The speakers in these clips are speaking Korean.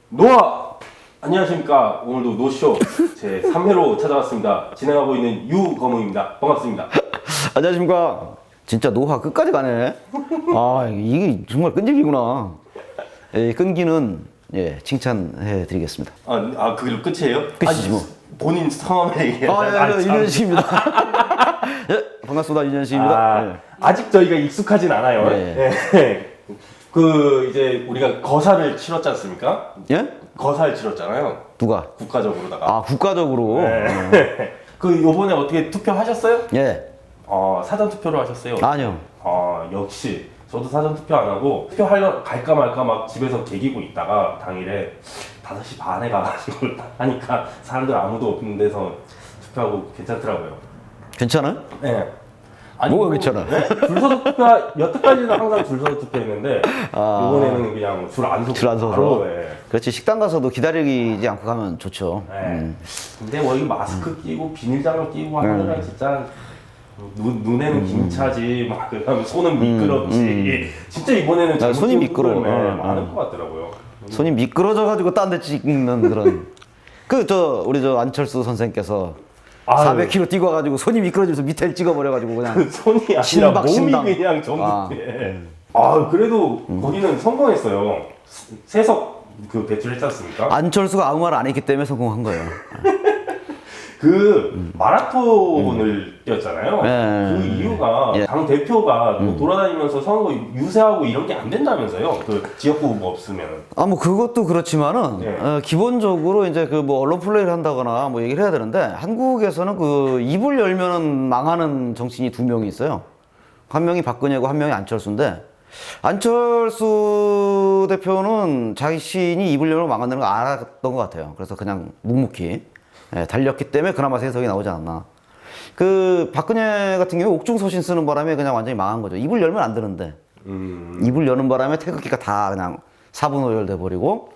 노아! 안녕하십니까. 오늘도 노쇼 제 3회로 찾아왔습니다. 진행하고 있는 유거무입니다. 반갑습니다. 안녕하십니까. 진짜 노화 끝까지 가네. 아, 이게 정말 끈질기구나. 예, 끈기는 예, 칭찬해 드리겠습니다. 그게 끝이에요? 끝이지 뭐. 본인 성함에 얘기해요. 윤현식입니다. 예, 반갑습니다. 윤현식입니다. 예. 아직 저희가 익숙하진 않아요. 네. 예. 이제 우리가 거사를 치렀지 않습니까? 예? 거사를 치렀잖아요. 누가? 국가적으로다가. 아, 국가적으로. 네. 요번에 어떻게 투표하셨어요? 예. 사전 투표를 하셨어요? 아니요. 역시 저도 사전 투표 안 하고 투표하려 갈까 말까 막 집에서 개기고 있다가 당일에 5시 반에 가가지고 하니까 사람들 아무도 없는 데서 투표하고 괜찮더라고요. 괜찮아요? 네. 뭐가 괜찮아? 네? 줄 서서 여태까지는 항상 줄 서서 투표했는데 이번에는 그냥 줄 안 서서 줄 안 서서? 바로, 네. 그렇지. 식당 가서도 기다리지 않고 가면 좋죠. 네. 근데 뭐 이거 마스크 끼고 비닐장갑 끼고 하면 진짜 눈에는 김차지 막 그다음에 손은 미끄럽지. 진짜 이번에는 나 손이 미끄러워. 많은 것 같더라고요. 손이 미끄러져가지고 딴 데 찍는 그런. 우리 안철수 선생께서 400km 뛰고 와가지고 손이 미끄러지면서 밑에 찍어버려가지고 그냥 손이 아니라 신박신당. 몸이 그냥 전부. 그래도 거기는 성공했어요. 세석 배출했지 않습니까? 안철수가 아무 말 안 했기 때문에 성공한 거예요. 마라톤을 뛰었잖아요. 네. 그 이유가 당 대표가 뭐 돌아다니면서 선거 유세하고 이런 게 안 된다면서요. 지역구 후보 없으면. 뭐 그것도 그렇지만은 네. 기본적으로 이제 뭐 언론 플레이를 한다거나 뭐 얘기를 해야 되는데 한국에서는 입을 열면은 망하는 정치인이 2명이 있어요. 한 명이 박근혜고 한 명이 안철수인데 안철수 대표는 자신이 입을 열면 망한다는 걸 알았던 것 같아요. 그래서 그냥 묵묵히 달렸기 때문에 그나마 세석이 나오지 않았나. 박근혜 같은 경우 옥중서신 쓰는 바람에 그냥 완전히 망한 거죠. 입을 열면 안 되는데. 입을 여는 바람에 태극기가 다 그냥 사분오열돼 버리고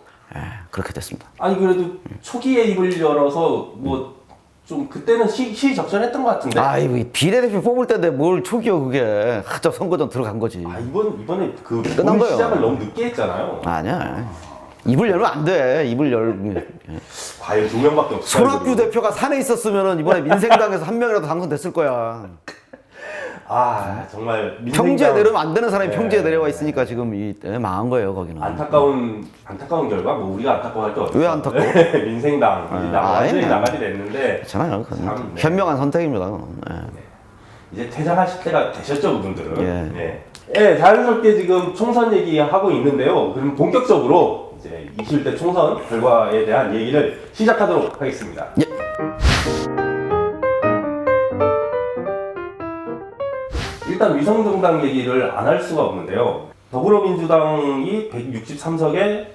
그렇게 됐습니다. 아니 그래도 초기에 입을 열어서 뭐 좀 그때는 시적절했던 것 같은데. 이거 비례대표 뽑을 때인데 뭘 초기요 그게. 저 선거전 들어간 거지. 이번에 끝난 거예요. 시작을 너무 늦게 했잖아요. 아니야. 입을 열면 안 돼. 과연 2명밖에 없어. 손학규 대표가 산에 있었으면은 이번에 민생당에서 한 명이라도 당선됐을 거야. 정말 평지에 내려면 안 되는 사람이 네. 평지에 내려와 있으니까 지금 망한 거예요 거기는. 안타까운 결과 뭐 우리가 안타까워할 게 없어. 왜 안타까워? 민생당 완전히 나가게 됐는데. 괜찮아요. 현명한 선택입니다. 이제 퇴장하실 때가 되셨죠 그분들은. 예. 자연스럽게 지금 총선 얘기하고 있는데요. 그럼 본격적으로 이제 21대 총선 결과에 대한 얘기를 시작하도록 하겠습니다. 예. 일단 위성정당 얘기를 안 할 수가 없는데요. 더불어민주당이 163석에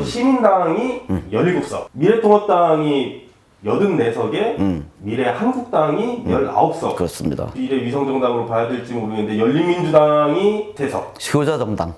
시민당이 17석, 미래통합당이 84석에 미래한국당이 19석. 그렇습니다. 미래 위성정당으로 봐야 될지 모르겠는데 열린민주당이 3석. 효자정당.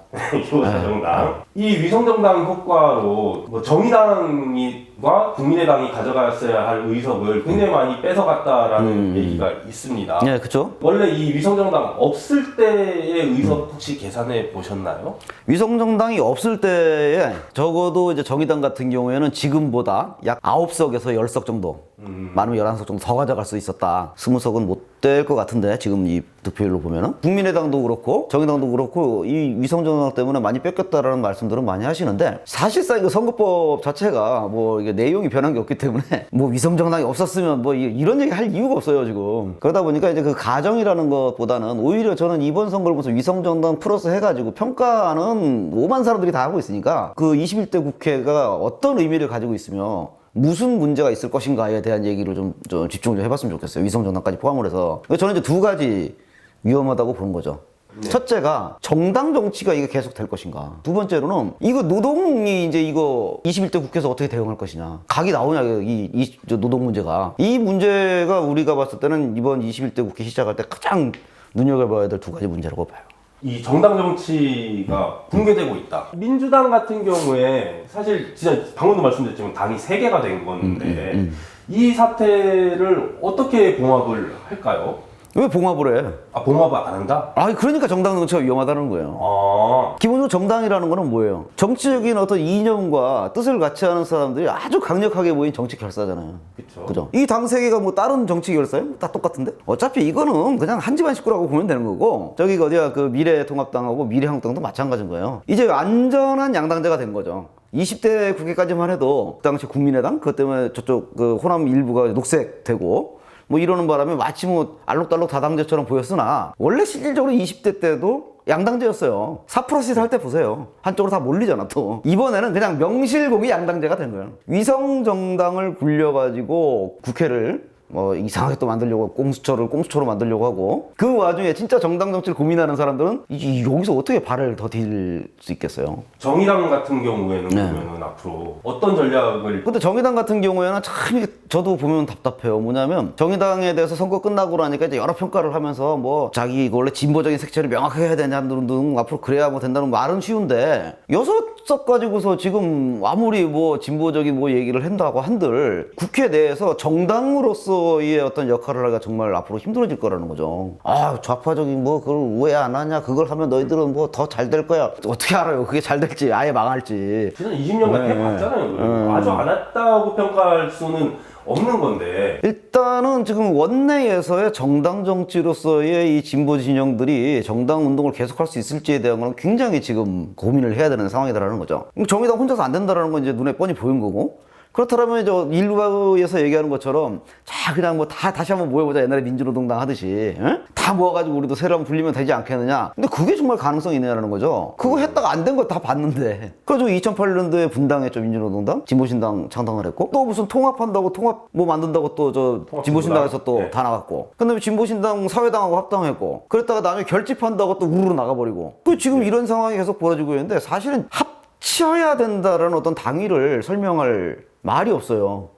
효자정당. 이 위성정당 효과로 뭐 정의당과 국민의당이 가져갔어야 할 의석을 굉장히 많이 뺏어갔다라는 얘기가 있습니다. 네, 그렇죠. 원래 이 위성정당 없을 때의 의석 혹시 계산해 보셨나요? 위성정당이 없을 때에 적어도 이제 정의당 같은 경우에는 지금보다 약 9석에서 10석 정도, 많으면 11석 정도 더 가져갈 수 있었다. 20석은 못 될 것 같은데 지금 이 득표율로 보면은 국민의당도 그렇고 정의당도 그렇고 이 위성정당 때문에 많이 뺏겼다라는 말씀들은 많이 하시는데 사실상 그 선거법 자체가 뭐 이게 내용이 변한 게 없기 때문에 뭐 위성정당이 없었으면 뭐 이런 얘기 할 이유가 없어요 지금. 그러다 보니까 이제 그 가정이라는 것보다는 오히려 저는 이번 선거를 보면서 위성정당 플러스 해가지고 평가는 오만 사람들이 다 하고 있으니까 그 21대 국회가 어떤 의미를 가지고 있으며 무슨 문제가 있을 것인가에 대한 얘기를 좀 집중 좀 해봤으면 좋겠어요. 위성정당까지 포함을 해서. 저는 이제 2가지 위험하다고 보는 거죠. 첫째가 정당 정치가 이게 계속 될 것인가. 2번째로는 이거 노동이 이제 이거 21대 국회에서 어떻게 대응할 것이냐. 각이 나오냐 이 노동 문제가. 이 문제가 우리가 봤을 때는 이번 21대 국회 시작할 때 가장 눈여겨봐야 될 2가지 문제라고 봐요. 이 정당 정치가 붕괴되고 있다. 민주당 같은 경우에 사실 진짜 방금도 말씀드렸지만 당이 3개가 된 건데 이 사태를 어떻게 봉합을 할까요? 왜 봉합을 해? 아, 봉합을 안 한다? 아, 그러니까 정당 정치가 위험하다는 거예요. 아, 기본적으로 정당이라는 거는 뭐예요? 정치적인 어떤 이념과 뜻을 같이 하는 사람들이 아주 강력하게 모인 정치 결사잖아요. 그쵸. 그죠? 이 당 세 개가 뭐 다른 정치 결사예요? 다 똑같은데? 어차피 이거는 그냥 한 집안 식구라고 보면 되는 거고, 저기 어디야 그 미래통합당하고 미래한국당도 마찬가지인 거예요. 이제 안전한 양당제가 된 거죠. 20대 국회까지만 해도 그 당시 국민의당 그것 때문에 저쪽 그 호남 일부가 녹색 되고 뭐 이러는 바람에 마치 뭐 알록달록 다당제처럼 보였으나 원래 실질적으로 20대 때도 양당제였어요. 4%씩 할 때 보세요. 한쪽으로 다 몰리잖아 또. 이번에는 그냥 명실공히 양당제가 된 거예요. 위성 정당을 굴려가지고 국회를 뭐 이상하게 또 만들려고 꼼수처로 만들려고 하고, 그 와중에 진짜 정당 정치를 고민하는 사람들은 여기서 어떻게 발을 더 딜 수 있겠어요. 정의당 같은 경우에는 네. 보면은 앞으로 어떤 전략을 근데 정의당 같은 경우에는 참 이게 저도 보면 답답해요. 뭐냐면 정의당에 대해서 선거 끝나고 나니까 이제 여러 평가를 하면서 뭐 자기 원래 진보적인 색채를 명확하게 해야 되냐는 등 앞으로 그래야 뭐 된다는 말은 쉬운데, 6석 가지고서 지금 아무리 뭐 진보적인 뭐 얘기를 한다고 한들 국회 내에서 정당으로서의 어떤 역할을 하기가 정말 앞으로 힘들어질 거라는 거죠. 아, 좌파적인 뭐 그걸 왜 안 하냐, 그걸 하면 너희들은 뭐 더 잘 될 거야. 어떻게 알아요 그게 잘 될지, 아예 망할지. 지난 20년간 네. 해봤잖아요. 아주 안 했다고 평가할 수는 없는 건데. 일단은 지금 원내에서의 정당 정치로서의 이 진보 진영들이 정당 운동을 계속할 수 있을지에 대한 건 굉장히 지금 고민을 해야 되는 상황이다라는 거죠. 정의당 혼자서 안 된다라는 건 이제 눈에 뻔히 보인 거고, 그렇다면 이제 일부에서 얘기하는 것처럼 자 그냥 뭐 다 다시 한번 모여보자, 옛날에 민주노동당 하듯이 다 모아가지고 우리도 새로 한번 불리면 되지 않겠느냐. 근데 그게 정말 가능성이 있느냐라는 거죠. 그거 했다가 안 된 거 다 봤는데. 그래서 2008년도에 분당했죠. 민주노동당, 진보신당 창당을 했고, 또 무슨 통합한다고 통합 뭐 만든다고 또 저 진보신당에서 또 다 나갔고, 근데 진보신당 사회당하고 합당했고, 그랬다가 나중에 결집한다고 또 우르르 나가버리고. 그 지금 이런 상황이 계속 벌어지고 있는데, 사실은 합쳐야 된다라는 어떤 당위를 설명할 말이 없어요.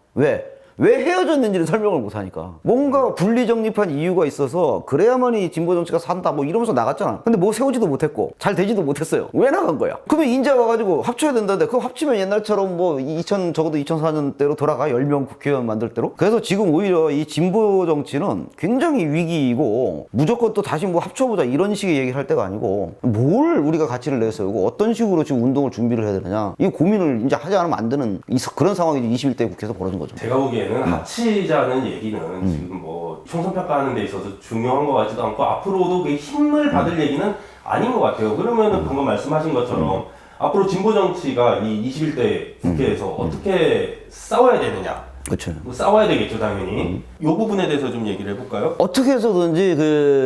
왜 헤어졌는지는 설명을 못하니까. 뭔가 분리정립한 이유가 있어서 그래야만이 진보정치가 산다 뭐 이러면서 나갔잖아. 근데 뭐 세우지도 못했고 잘 되지도 못했어요. 왜 나간 거야? 그러면 인제 와가지고 합쳐야 된다는데, 그거 합치면 옛날처럼 뭐 적어도 2004년대로 돌아가, 10명 국회의원 만들 때로. 그래서 지금 오히려 이 진보정치는 굉장히 위기이고, 무조건 또 다시 뭐 합쳐보자 이런 식의 얘기를 할 때가 아니고, 뭘 우리가 가치를 내세우고 어떤 식으로 지금 운동을 준비를 해야 되느냐, 이 고민을 이제 하지 않으면 안 되는 그런 상황이 21대 국회에서 벌어진 거죠. 제가 보기에는 합치자는 얘기는 지금 뭐 총선 평가하는 데 있어서 중요한 것 같지도 않고, 앞으로도 그 힘을 받을 얘기는 아닌 것 같아요. 그러면은 방금 말씀하신 것처럼 앞으로 진보 정치가 이 21대 국회에서 어떻게 싸워야 되느냐. 그렇죠. 뭐 싸워야 되겠죠, 당연히. 이 부분에 대해서 좀 얘기를 해볼까요? 어떻게 해서든지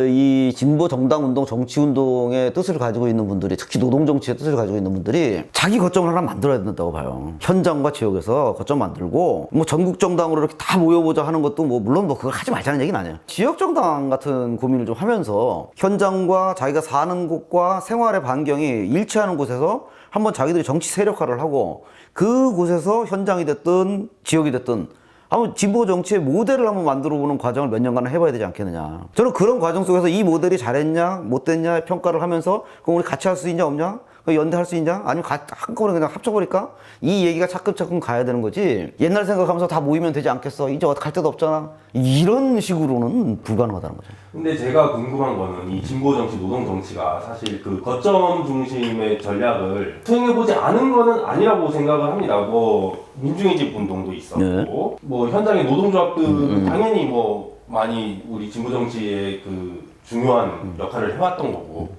이 진보 정당 운동, 정치 운동의 뜻을 가지고 있는 분들이, 특히 노동 정치의 뜻을 가지고 있는 분들이 자기 거점을 하나 만들어야 된다고 봐요. 현장과 지역에서 거점 만들고, 뭐 전국 정당으로 이렇게 다 모여보자 하는 것도 뭐 물론 뭐 그걸 하지 말자는 얘기는 아니에요. 지역 정당 같은 고민을 좀 하면서 현장과 자기가 사는 곳과 생활의 반경이 일치하는 곳에서 한번 자기들이 정치 세력화를 하고, 그곳에서 현장이 됐든 지역이 됐든 한번 진보 정치의 모델을 한번 만들어 보는 과정을 몇 년간 해봐야 되지 않겠느냐. 저는 그런 과정 속에서 이 모델이 잘했냐 못됐냐 평가를 하면서, 그럼 우리 같이 할 수 있냐 없냐, 연대할 수 있냐, 아니면 한꺼번에 그냥 합쳐버릴까, 이 얘기가 차근차근 가야 되는 거지. 옛날 생각하면서 다 모이면 되지 않겠어, 이제 갈 데도 없잖아, 이런 식으로는 불가능하다는 거죠. 근데 제가 궁금한 거는 이 진보 정치, 노동 정치가 사실 그 거점 중심의 전략을 수행해보지 않은 거는 아니라고 생각을 합니다. 뭐 민중의 집 운동도 있었고, 네. 뭐 현장의 노동조합도 당연히 뭐 많이 우리 진보 정치의 그 중요한 역할을 해왔던 거고.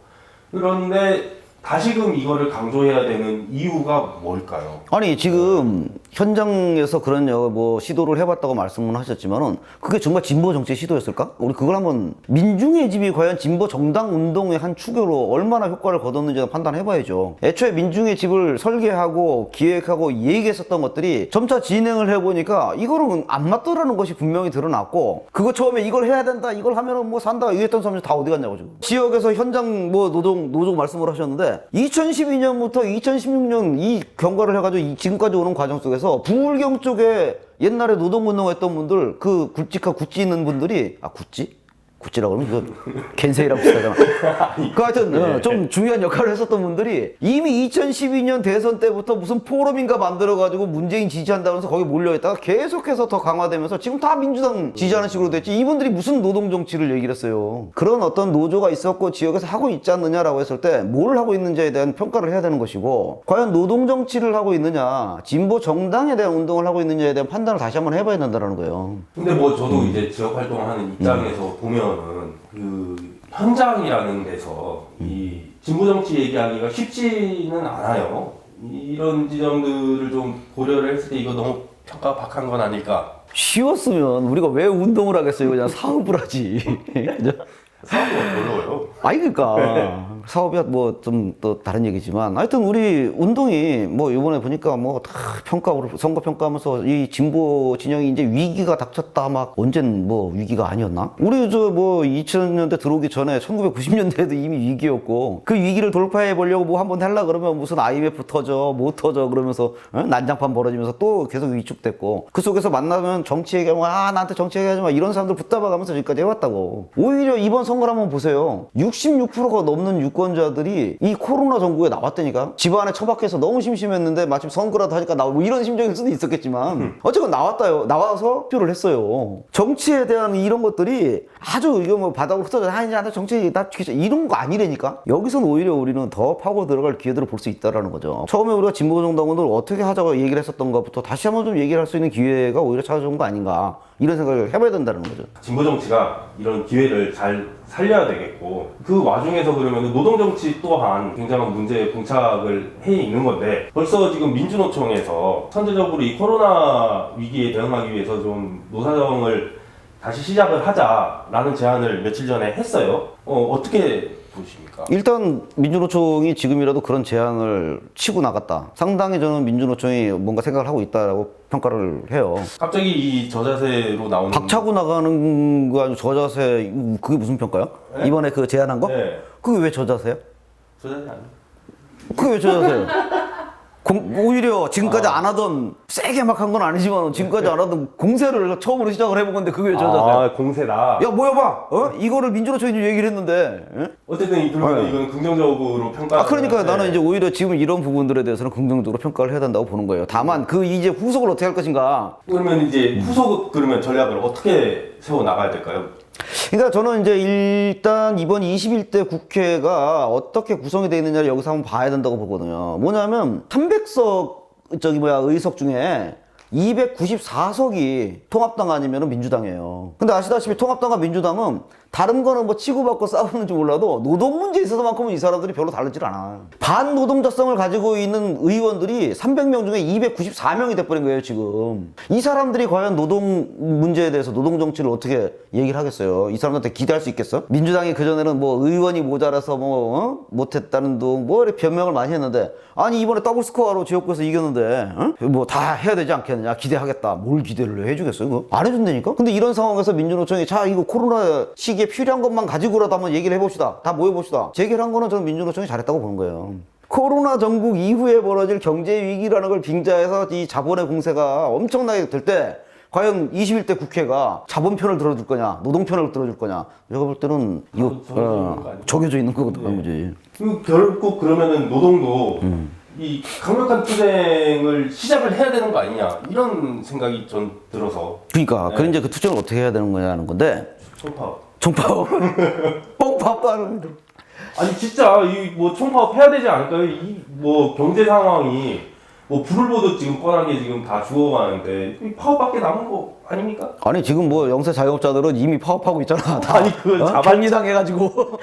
그런데 다시금 이거를 강조해야 되는 이유가 뭘까요? 아니 지금 현장에서 그런 뭐 시도를 해봤다고 말씀은 하셨지만은, 그게 정말 진보 정치의 시도였을까? 우리 그걸 한번, 민중의 집이 과연 진보 정당 운동의 한 축으로 얼마나 효과를 거뒀는지 판단해봐야죠. 애초에 민중의 집을 설계하고 기획하고 얘기했었던 것들이 점차 진행을 해보니까 이거는 안 맞더라는 것이 분명히 드러났고, 그거 처음에 이걸 해야 된다, 이걸 하면은 뭐 산다 이랬던 사람들 다 어디 갔냐고. 지금 지역에서 현장 뭐 노조 말씀을 하셨는데, 2012년부터 2016년 이 경과를 해가지고 지금까지 오는 과정 속에서 부울경 쪽에 옛날에 노동운동했던 분들, 그 굵직한 구찌 있는 분들이, 구찌? 구찌라고 그러면 이거 겐세이랑 비슷하잖아. 그 하여튼 좀 중요한 역할을 했었던 분들이 이미 2012년 대선 때부터 무슨 포럼인가 만들어가지고 문재인 지지한다고 해서 거기 몰려있다가 계속해서 더 강화되면서 지금 다 민주당 지지하는 식으로 됐지. 이분들이 무슨 노동 정치를 얘기를 했어요. 그런 어떤 노조가 있었고 지역에서 하고 있지 않느냐라고 했을 때 뭘 하고 있는지에 대한 평가를 해야 되는 것이고, 과연 노동 정치를 하고 있느냐, 진보 정당에 대한 운동을 하고 있느냐에 대한 판단을 다시 한번 해봐야 된다는 거예요. 근데 뭐 저도 이제 지역 활동하는 입장에서 보면은 그 현장이라는 데서 이 진보 정치 얘기하기가 쉽지는 않아요. 이런 지점들을 좀 고려를 했을 때 이거 너무 평가 박한 건 아닐까? 쉬웠으면 우리가 왜 운동을 하겠어요? 그냥 사업을 하지. 사업이 어려워요. 아니 그러니까 사업이야 뭐 좀 또 다른 얘기지만, 하여튼 우리 운동이 뭐 이번에 보니까 뭐 다 평가로 선거 평가하면서 이 진보 진영이 이제 위기가 닥쳤다 막, 언젠 뭐 위기가 아니었나? 우리 저 뭐 2000년대 들어오기 전에 1990년대에도 이미 위기였고, 그 위기를 돌파해 보려고 뭐 한번 하려 그러면 무슨 IMF 터져 뭐 터져 그러면서 난장판 벌어지면서 또 계속 위축됐고, 그 속에서 만나면 정치 얘기하면 나한테 정치 얘기하지 마 이런 사람들 붙잡아가면서 지금까지 해왔다고. 오히려 이번 선거를 한번 보세요. 66%가 넘는 유권자들이 이 코로나 정부에 나왔다니까. 집안에 처박혀서 너무 심심했는데 마침 선거라도 하니까 나오고, 뭐 이런 심정일 수도 있었겠지만 어쨌건 나왔다요. 나와서 투표를 했어요. 정치에 대한 이런 것들이 아주 이거 뭐 바닥으로 흩어져 나 정치 나 이런 거 아니라니까. 여기서는 오히려 우리는 더 파고 들어갈 기회들을 볼 수 있다라는 거죠. 처음에 우리가 진보 정당원들 어떻게 하자고 얘기를 했었던 것부터 다시 한번 좀 얘기를 할 수 있는 기회가 오히려 찾아온 거 아닌가, 이런 생각을 해봐야 된다는 거죠. 진보 정치가 이런 기회를 잘 살려야 되겠고, 그 와중에서 그러면 노동 정치 또한 굉장한 문제에 봉착을 해 있는 건데, 벌써 지금 민주노총에서 선제적으로 이 코로나 위기에 대응하기 위해서 좀 노사정을 다시 시작을 하자라는 제안을 며칠 전에 했어요. 어떻게 보십니까? 일단 민주노총이 지금이라도 그런 제안을 치고 나갔다. 상당히 저는 민주노총이 뭔가 생각을 하고 있다고 평가를 해요. 갑자기 이 저자세로 나오는 박차고 나가는 거 아니고 저자세, 그게 무슨 평가야? 네? 이번에 그 제안한 거? 네. 그게 왜 저자세야? 저자세 아니에요? 그게 왜 저자세야? 오히려 지금까지 안 하던, 세게 막 한 건 아니지만 지금까지 안 하던 공세를 처음으로 시작을 해본 건데 그게 왜 저자세야? 공세다. 야 뭐야 봐! 이거를 민주노총이 좀 얘기를 했는데, 어쨌든 이거는 긍정적으로 평가. 그러니까 나는 이제 오히려 지금 이런 부분들에 대해서는 긍정적으로 평가를 해야 된다고 보는 거예요. 다만 그 이제 후속을 어떻게 할 것인가. 그러면 이제 후속 그러면 전략을 어떻게 세워 나가야 될까요? 그러니까 저는 이제 일단 이번 21대 국회가 어떻게 구성이 되어 있느냐를 여기서 한번 봐야 된다고 보거든요. 뭐냐면 300석 의석 중에 294석이 통합당 아니면 민주당이에요. 근데 아시다시피 통합당과 민주당은 다른 거는 뭐 치고받고 싸우는지 몰라도 노동 문제에 있어서만큼은 이 사람들이 별로 다르질 않아. 반노동자성을 가지고 있는 의원들이 300명 중에 294명이 돼버린 거예요 지금. 이 사람들이 과연 노동 문제에 대해서 노동 정치를 어떻게 얘기를 하겠어요? 이 사람들한테 기대할 수 있겠어? 민주당이 그전에는 뭐 의원이 모자라서 못했다는 둥 뭐 이렇게 변명을 많이 했는데, 아니 이번에 더블 스코어로 지역구에서 이겼는데 뭐 다 해야 되지 않겠느냐, 기대하겠다. 뭘 기대를 해주겠어요? 그거 안 해준다니까? 근데 이런 상황에서 민주노총이 자 이거 코로나 시기에 필요한 것만 가지고라도 한번 얘기를 해봅시다. 다 모여봅시다. 제기를 한 거는 저는 민주노총이 잘했다고 보는 거예요. 코로나 전국 이후에 벌어질 경제 위기라는 걸 빙자해서 이 자본의 공세가 엄청나게 될 때 과연 21대 국회가 자본 편을 들어줄 거냐, 노동 편을 들어줄 거냐. 제가 볼 때는 이거 정해져 있는 거거든요. 네. 결국 그러면은 노동도 이 강력한 투쟁을 시작을 해야 되는 거 아니냐, 이런 생각이 전 들어서. 그러니까 그 이제 그 투쟁을 어떻게 해야 되는 거냐는 건데. 총파업. 뽕파업도 하는데. 아니 진짜 이 뭐 총파업 해야 되지 않을까요? 이 뭐 경제 상황이 뭐 불을 보듯 지금 뻔하게 지금 다 죽어가는데 이 파업밖에 남은 거 아닙니까? 아니 지금 뭐 영세 자영업자들은 이미 파업하고 있잖아. 다. 아니 그걸 자발리당해가지고.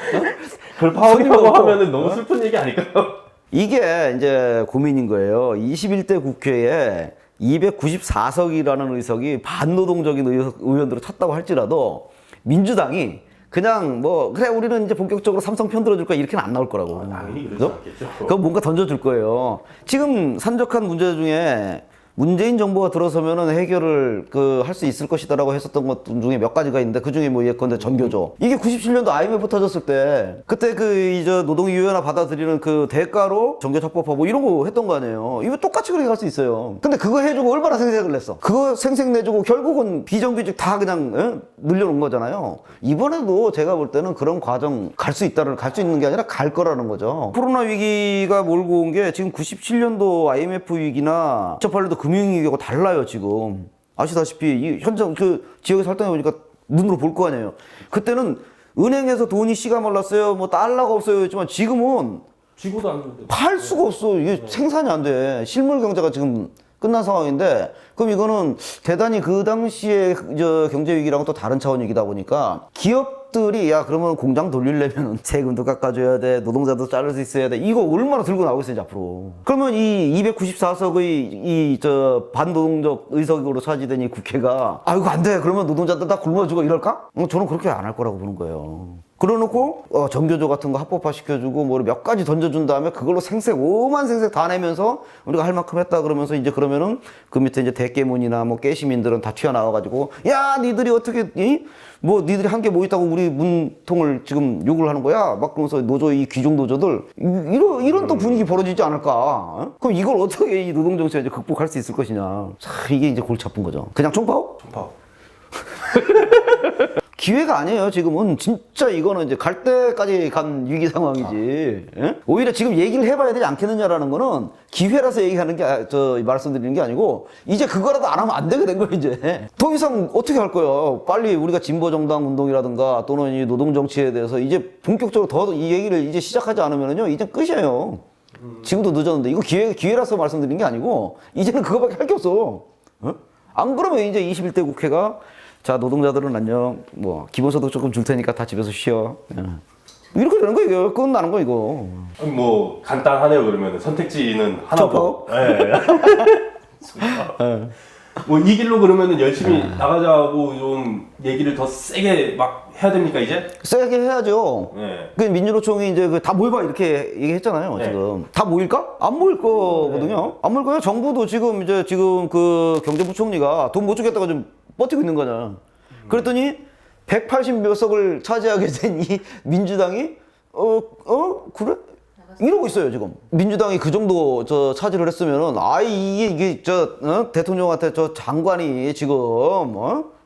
그걸 파업이라고 하면은 너무 슬픈 얘기 아닐까요? 이게 이제 고민인 거예요. 21대 국회에 294석이라는 의석이 반노동적인 의원들을 찾다고 할지라도 민주당이 그냥 뭐 그래 우리는 이제 본격적으로 삼성 편 들어줄 거야 이렇게는 안 나올 거라고. 당연히 그렇지 않겠죠. 그건 뭔가 던져줄 거예요. 지금 산적한 문제 중에 문재인 정부가 들어서면은 해결을 할 수 있을 것이다라고 했었던 것 중에 몇 가지가 있는데 그 중에 뭐 예컨대 전교조. 이게 97년도 IMF 터졌을 때 그때 이제 노동유연화 받아들이는 그 대가로 전교착법하고 이런 거 했던 거 아니에요. 이거 똑같이 그렇게 갈 수 있어요. 근데 그거 해주고 얼마나 생색을 냈어. 그거 생색 내주고 결국은 비정규직 다 그냥 늘려놓은 거잖아요. 이번에도 제가 볼 때는 그런 과정 갈 수 있는 게 아니라 갈 거라는 거죠. 코로나 위기가 몰고 온 게 지금 97년도 IMF 위기나 2008년도 금융위기하고 달라요, 지금. 아시다시피 이 현장 지역에 살다 보니까 눈으로 볼 거 아니에요. 그때는 은행에서 돈이 씨가 말랐어요. 뭐 달러가 없어요. 했지만 지금은 쥐고도 안 되는데. 팔 수가 없어. 이게 생산이 안 돼. 실물 경제가 지금 끝난 상황인데, 그럼 이거는 대단히 그 당시에 경제 위기랑은 또 다른 차원이기다 보니까 기업들이 야 그러면 공장 돌리려면 세금도 깎아줘야 돼, 노동자도 자를 수 있어야 돼. 이거 얼마나 들고 나오겠어요 이제 앞으로. 그러면 이 294석의 반노동적 의석으로 차지된 이 국회가 아 이거 안 돼. 그러면 노동자들 다 굶어주고 이럴까? 저는 그렇게 안 할 거라고 보는 거예요. 그러놓고 전교조 같은 거 합법화 시켜주고 뭐 몇 가지 던져준 다음에 그걸로 오만 생색 다 내면서 우리가 할 만큼 했다 그러면서 이제 그러면은 그 밑에 이제 대깨문이나 뭐 깨시민들은 다 튀어나와가지고 야 니들이 어떻게 뭐 니들이 한 개 뭐 있다고 우리 문통을 지금 욕을 하는 거야 막 그러면서 이 귀족 노조들 이런 또 분위기 벌어지지 않을까? 그럼 이걸 어떻게 이 노동 정치가 이제 극복할 수 있을 것이냐? 자, 이게 이제 골치 아픈 거죠. 그냥 총파업? 총파업. 기회가 아니에요. 지금은 진짜 이거는 이제 갈 때까지 간 위기 상황이지. 예? 오히려 지금 얘기를 해봐야 되지 않겠느냐라는 거는 기회라서 얘기하는 게 말씀드리는 게 아니고 이제 그거라도 안 하면 안 되게 된 거예요 이제. 더 이상 어떻게 할 거예요? 빨리 우리가 진보 정당 운동이라든가 또는 이 노동 정치에 대해서 이제 본격적으로 더 이 얘기를 이제 시작하지 않으면요 이제 끝이에요. 지금도 늦었는데 이거 기회라서 말씀드리는 게 아니고 이제는 그거밖에 할 게 없어. 어? 안 그러면 이제 21대 국회가 자 노동자들은 안녕 뭐 기본소득 조금 줄 테니까 다 집에서 쉬어 이렇게 되는 거 이거 끝나는 거 이거. 뭐 간단하네요. 그러면 선택지는 하나고. 네. 뭐 이 길로 그러면은 열심히 나가자고 좀 얘기를 더 세게 막 해야 됩니까 이제? 세게 해야죠. 네. 그 민주노총이 이제 다 모여봐 이렇게 얘기했잖아요. 네. 지금 다 모일까? 안 모일 거거든요. 안 모일 거예요. 정부도 지금 그 경제부총리가 돈 못 주겠다고 좀 버티고 있는 거냐. 그랬더니 180몇 석을 차지하게 된 이 민주당이 그래? 이러고 있어요 지금. 민주당이 그 정도 차지를 했으면은 이게 대통령한테 장관이 지금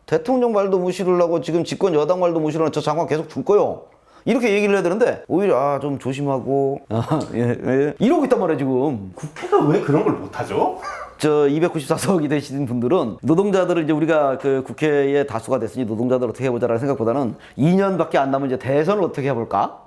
대통령 말도 무시를 하고 지금 집권 여당 말도 무시를 하는 저 장관 계속 줄 거요. 이렇게 얘기를 해야 되는데 오히려 좀 조심하고 이러고 있단 말이에요 지금. 국회가 왜 그런 걸 못하죠? 294석이 되신 분들은 노동자들을 이제 우리가 그 국회에 다수가 됐으니 노동자들 어떻게 해보자라는 생각보다는 2년밖에 안 남은 이제 대선을 어떻게 해볼까?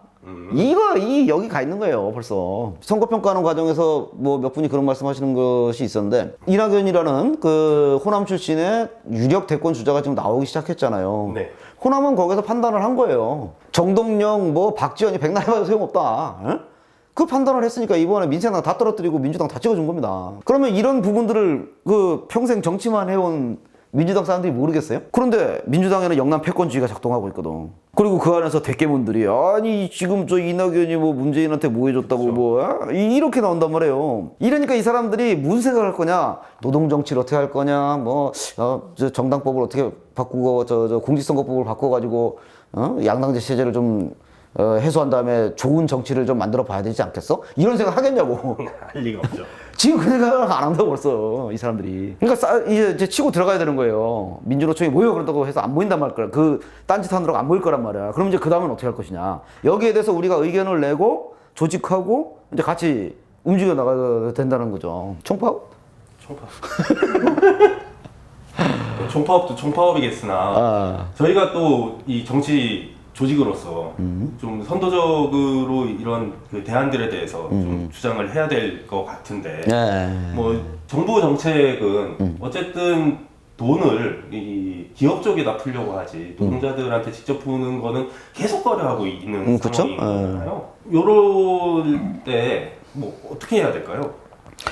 여기 가 있는 거예요 벌써. 선거평가하는 과정에서 뭐 몇 분이 그런 말씀하시는 것이 있었는데 이낙연이라는 그 호남 출신의 유력 대권 주자가 지금 나오기 시작했잖아요. 네. 호남은 거기서 판단을 한 거예요. 정동영 뭐 박지원이 백날 해봐도 소용없다. 에? 그 판단을 했으니까 이번에 민생당 다 떨어뜨리고 민주당 다 찍어준 겁니다. 그러면 이런 부분들을 그 평생 정치만 해온 민주당 사람들이 모르겠어요? 그런데 민주당에는 영남 패권주의가 작동하고 있거든. 그리고 그 안에서 대깨문들이 아니 지금 이낙연이 뭐 문재인한테 뭐 해줬다고 그렇죠. 이렇게 나온단 말이에요. 이러니까 이 사람들이 무슨 생각을 할 거냐? 노동 정치를 어떻게 할 거냐? 정당법을 어떻게 바꾸고 공직선거법을 바꿔가지고 양당제 체제를 좀 해소한 다음에 좋은 정치를 좀 만들어 봐야 되지 않겠어? 이런 생각 하겠냐고. 할 리가 없죠. 지금 그 생각을 안 한다고 벌써 이 사람들이. 그러니까 이제 치고 들어가야 되는 거예요. 민주노총이 모여 그런다고 해서 안 모인단 말이야. 그 딴짓 하느라고 안 모일 거란 말이야. 그럼 이제 그 다음은 어떻게 할 것이냐. 여기에 대해서 우리가 의견을 내고 조직하고 이제 같이 움직여 나가야 된다는 거죠. 총파업? 총파업도 총파업이겠으나 저희가 또 이 정치 조직으로서 좀 선도적으로 이런 그 대안들에 대해서 좀 주장을 해야 될 것 같은데 뭐 정부 정책은 어쨌든 돈을 이 기업 쪽에다 풀려고 하지 노동자들한테 직접 푸는 거는 계속 거래하고 있는 상황이잖아요. 요럴 때 뭐 어떻게 해야 될까요?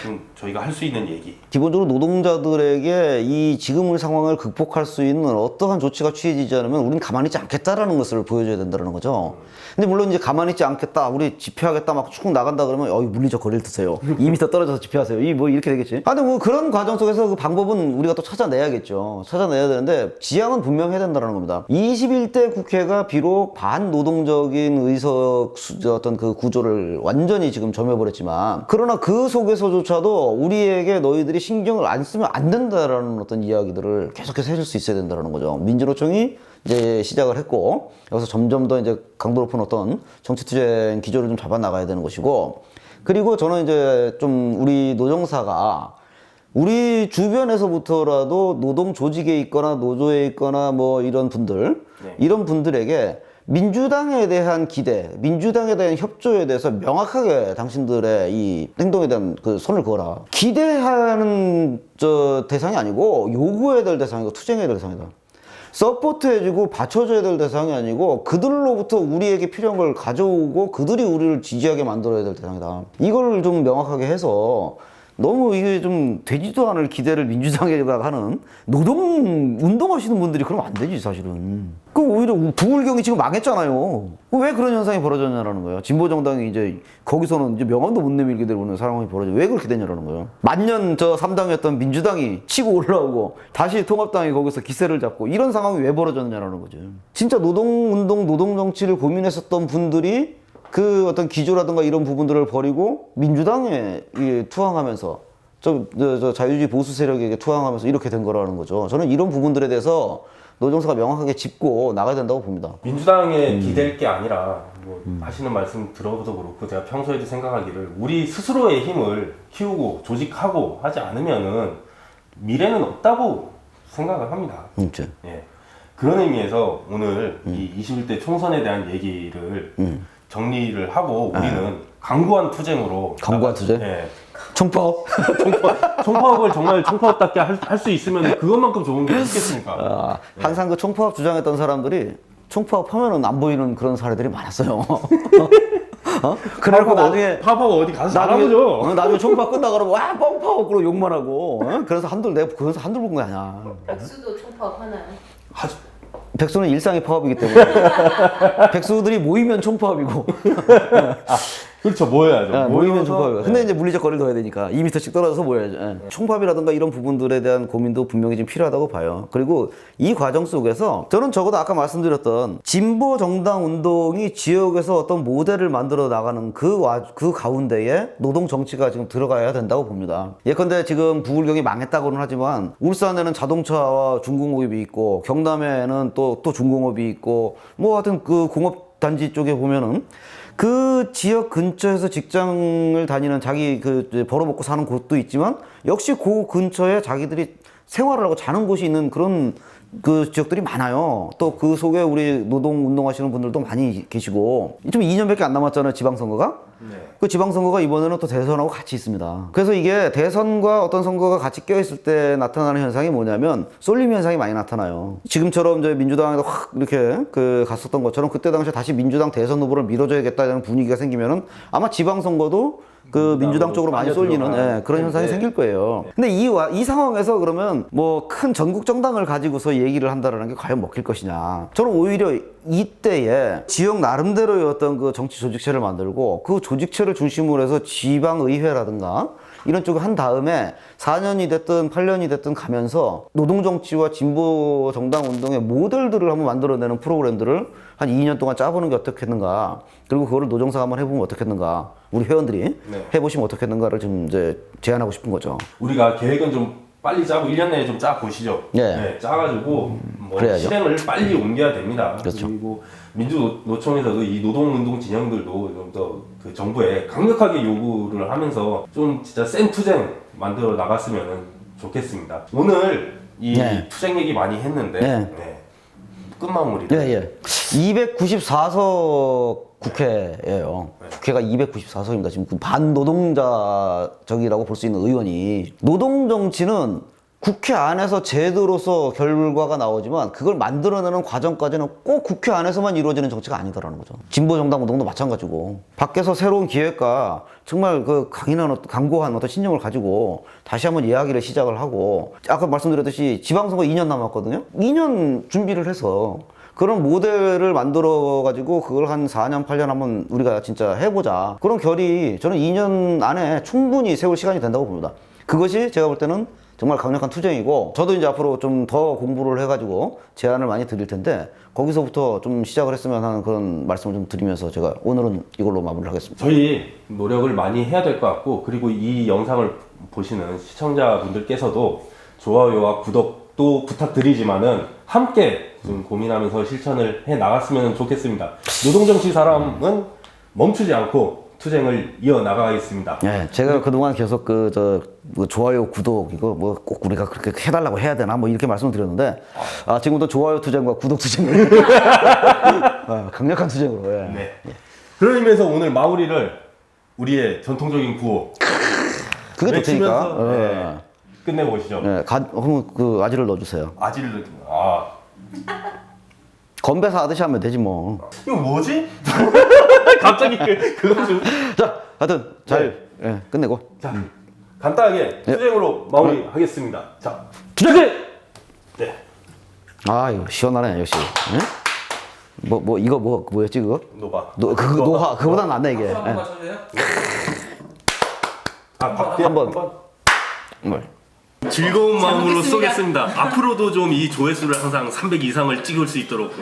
좀 저희가 할 수 있는 얘기. 기본적으로 노동자들에게 이 지금의 상황을 극복할 수 있는 어떠한 조치가 취해지지 않으면 우리는 가만히 있지 않겠다라는 것을 보여줘야 된다는 거죠. 근데 물론 이제 가만히 있지 않겠다, 우리 집회하겠다 막 쭉 나간다 그러면 물리적 거리를 두세요. 2m 떨어져서 집회하세요. 이 뭐 이렇게 되겠지. 아, 근데 뭐 그런 과정 속에서 그 방법은 우리가 또 찾아내야겠죠. 찾아내야 되는데 지향은 분명해야 된다는 겁니다. 21대 국회가 비록 반노동적인 의석 어떤 그 구조를 완전히 지금 점해버렸지만, 그러나 그 속에서조차도 우리에게 너희들이 신경을 안 쓰면 안 된다라는 어떤 이야기들을 계속해서 해줄 수 있어야 된다는 거죠. 민주노총이 이제 시작을 했고, 여기서 점점 더 이제 강도 높은 어떤 정치투쟁 기조를 좀 잡아 나가야 되는 것이고, 그리고 저는 이제 좀 우리 노정사가 우리 주변에서부터라도 노동 조직에 있거나 노조에 있거나 뭐 이런 분들, 이런 분들에게 민주당에 대한 기대, 민주당에 대한 협조에 대해서 명확하게 당신들의 이 행동에 대한 그 손을 그어라. 기대하는 대상이 아니고 요구해야 될 대상이고 투쟁해야 될 대상이다. 서포트해주고 받쳐줘야 될 대상이 아니고 그들로부터 우리에게 필요한 걸 가져오고 그들이 우리를 지지하게 만들어야 될 대상이다. 이걸 좀 명확하게 해서, 너무 이게 좀 되지도 않을 기대를 민주당에다가 하는, 노동 운동하시는 분들이 그러면 안 되지 사실은. 그 오히려 부울경이 지금 망했잖아요. 왜 그런 현상이 벌어졌냐라는 거예요. 진보정당이 이제 거기서는 이제 명함도 못 내밀게 되는 상황이 벌어져. 왜 그렇게 됐냐라는 거예요. 만년 3당이었던 민주당이 치고 올라오고 다시 통합당이 거기서 기세를 잡고, 이런 상황이 왜 벌어졌냐라는 거죠. 진짜 노동운동, 노동정치를 고민했었던 분들이 그 어떤 기조라든가 이런 부분들을 버리고 민주당에 투항하면서 저 자유주의 보수 세력에게 투항하면서 이렇게 된 거라는 거죠. 저는 이런 부분들에 대해서 노정사가 명확하게 짚고 나가야 된다고 봅니다. 민주당에 기댈 게 아니라 뭐 하시는 말씀 들어도 그렇고 제가 평소에도 생각하기를, 우리 스스로의 힘을 키우고 조직하고 하지 않으면은 미래는 없다고 생각을 합니다. 예. 그런 의미에서 오늘 이 21대 총선에 대한 얘기를 정리를 하고 우리는 강구한 투쟁으로. 강구한 투쟁? 예. 총파업? 총파업을 정말 총파업답게 할 수 있으면 그것만큼 좋은 게 있겠습니까? 항상 그 총파업 주장했던 사람들이 총파업 하면은 안 보이는 그런 사례들이 많았어요. 그래갖고 나중에 파업하고 어디 가서 잘하죠. 나중에 총파업 끝나고 그러면 와 뻥파업 그러고 욕만 하고. 그래서 내가 그래서 한둘 본 거 아니야. 백수도 총파업 하나요? 백수는 일상의 파업이기 때문에 백수들이 모이면 총파업이고. 그렇죠, 모여야죠. 모이면 총파업이고. 근데 이제 물리적 거리를 둬야 되니까 2m씩 떨어져서 모여야죠. 총파업이라든가 이런 부분들에 대한 고민도 분명히 좀 필요하다고 봐요. 그리고 이 과정 속에서 저는 적어도 아까 말씀드렸던 진보 정당 운동이 지역에서 어떤 모델을 만들어 나가는 그 가운데에 노동 정치가 지금 들어가야 된다고 봅니다. 예컨대 지금 부울경이 망했다고는 하지만 울산에는 자동차와 중공업이 있고, 경남에는 또 중공업이 있고, 뭐 하여튼 그 공업 단지 쪽에 보면은 그 지역 근처에서 직장을 다니는 자기 벌어먹고 사는 곳도 있지만, 역시 그 근처에 자기들이 생활을 하고 자는 곳이 있는 그런 그 지역들이 많아요. 또 그 속에 우리 노동 운동하시는 분들도 많이 계시고, 좀 2년밖에 안 남았잖아요, 지방선거가. 네. 그 지방선거가 이번에는 또 대선하고 같이 있습니다. 그래서 이게 대선과 어떤 선거가 같이 껴있을 때 나타나는 현상이 뭐냐면 쏠림 현상이 많이 나타나요. 지금처럼 이제 민주당에도 확 이렇게 갔었던 것처럼 그때 당시에 다시 민주당 대선 후보를 밀어줘야겠다는 분위기가 생기면은 아마 지방선거도 그 민주당 쪽으로 많이 쏠리는 그런 현상이 생길 거예요. 근데 이 상황에서 그러면 뭐 큰 전국 정당을 가지고서 얘기를 한다라는 게 과연 먹힐 것이냐. 저는 오히려 이때에 지역 나름대로의 어떤 그 정치 조직체를 만들고, 그 조직체를 중심으로 해서 지방의회라든가 이런 쪽을 한 다음에 4년이 됐든 8년이 됐든 가면서 노동정치와 진보 정당 운동의 모델들을 한번 만들어내는 프로그램들을 한 2년 동안 짜보는 게 어떻겠는가. 그리고 그거를 노정사가 한번 해보면 어떻겠는가. 우리 회원들이 해보시면 어떻겠는가를 좀 이제 제안하고 싶은 거죠. 우리가 계획은 좀 빨리 짜고 1년 내에 좀 짜 보시죠. 네, 짜가지고 뭐 실행을 빨리 옮겨야 됩니다. 그렇죠. 그리고 민주노총에서도 이 노동운동 진영들도 좀 더 그 정부에 강력하게 요구를 하면서 좀 진짜 센 투쟁 만들어 나갔으면 좋겠습니다. 오늘 이 투쟁 얘기 많이 했는데 끝마무리. 294석 국회예요. 국회가 294석입니다. 지금 반노동자적이라고 볼 수 있는 의원이. 노동정치는 국회 안에서 제도로서 결과가 나오지만 그걸 만들어내는 과정까지는 꼭 국회 안에서만 이루어지는 정치가 아니다라는 거죠. 진보 정당 운동도 마찬가지고 밖에서 새로운 기획과 정말 그 강고한 어떤 신념을 가지고 다시 한번 이야기를 시작을 하고 아까 말씀드렸듯이 지방선거 2년 남았거든요. 2년 준비를 해서 그런 모델을 만들어 가지고 그걸 한 4년 8년 한번 우리가 진짜 해보자. 그런 결의 저는 2년 안에 충분히 세울 시간이 된다고 봅니다. 그것이 제가 볼 때는 정말 강력한 투쟁이고 저도 이제 앞으로 좀 더 공부를 해가지고 제안을 많이 드릴 텐데 거기서부터 좀 시작을 했으면 하는 그런 말씀을 좀 드리면서 제가 오늘은 이걸로 마무리를 하겠습니다. 저희 노력을 많이 해야 될 것 같고 그리고 이 영상을 보시는 시청자분들께서도 좋아요와 구독도 부탁드리지만은 함께 좀 고민하면서 실천을 해 나갔으면 좋겠습니다. 노동정치 사람은 멈추지 않고 투쟁을 이어나가겠습니다. 네, 제가 그동안 계속 좋아요, 구독, 이거 뭐 꼭 우리가 그렇게 해달라고 해야 되나 뭐 이렇게 말씀을 드렸는데, 지금부터 좋아요 투쟁과 구독 투쟁을, 강력한 투쟁으로, 예. 네. 그런 의미에서 오늘 마무리를 우리의 전통적인 구호. 그게 좋으니까. 외치면서, 네, 끝내보시죠. 네, 그럼 그 아지를 넣어주세요. 아지를 건배사 하듯이 하면 되지 뭐. 이거 뭐지? 갑자기 그거 좀. 자, 하여튼 잘 예, 끝내고. 자, 간단하게 투쟁으로 마무리하겠습니다. 자, 투쟁! 네. 아, 이거 시원하네 역시. 예? 이거 뭐였지 그거? 노바. 노화 그거보다 낫네 이게. 한번 맞춰주세요. 박대 한번. 뭘? 즐거운 마음으로 먹겠습니다. 쏘겠습니다. 앞으로도 좀 이 조회수를 항상 300 이상을 찍을 수 있도록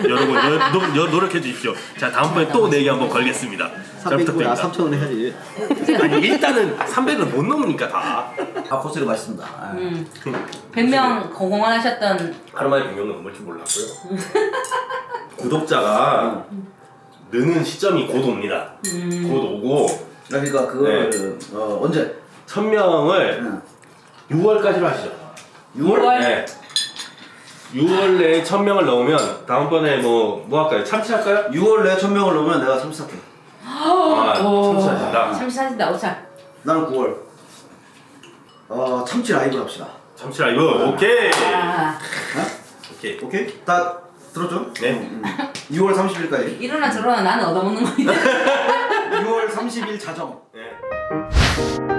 여러분 노력해 주십시오. 자, 다음번에 또 내기 한번 걸겠습니다. 잘 부탁드립니다. 3,000원 해야지. 아니 일단은 300을 못 넘으니까 다. 코스리 맛있습니다. 100명 공헌하셨던 하루만에 100명은 넘을 줄 몰랐고요. 구독자가 느는 시점이 곧 옵니다. 곧 오고 그러니까 그걸 언제? 1000명을 6월까지로 하시죠. 6월? 네. 6월 내에 1000명을 넣으면 다음번에 뭐 할까요? 참치 할까요? 6월 내에 1,000명을 넣으면 내가 참치 살게. 참치 하신다. 참신하신다 오차. 나는 9월. 참치 라이브 합시다. 참치 라이브. 오케이. 오케이. 오케이? 다 들었죠? 네. 6월 30일까지. 이러나 저러나 나는 얻어먹는 거니까. 6월 30일 자정. 네.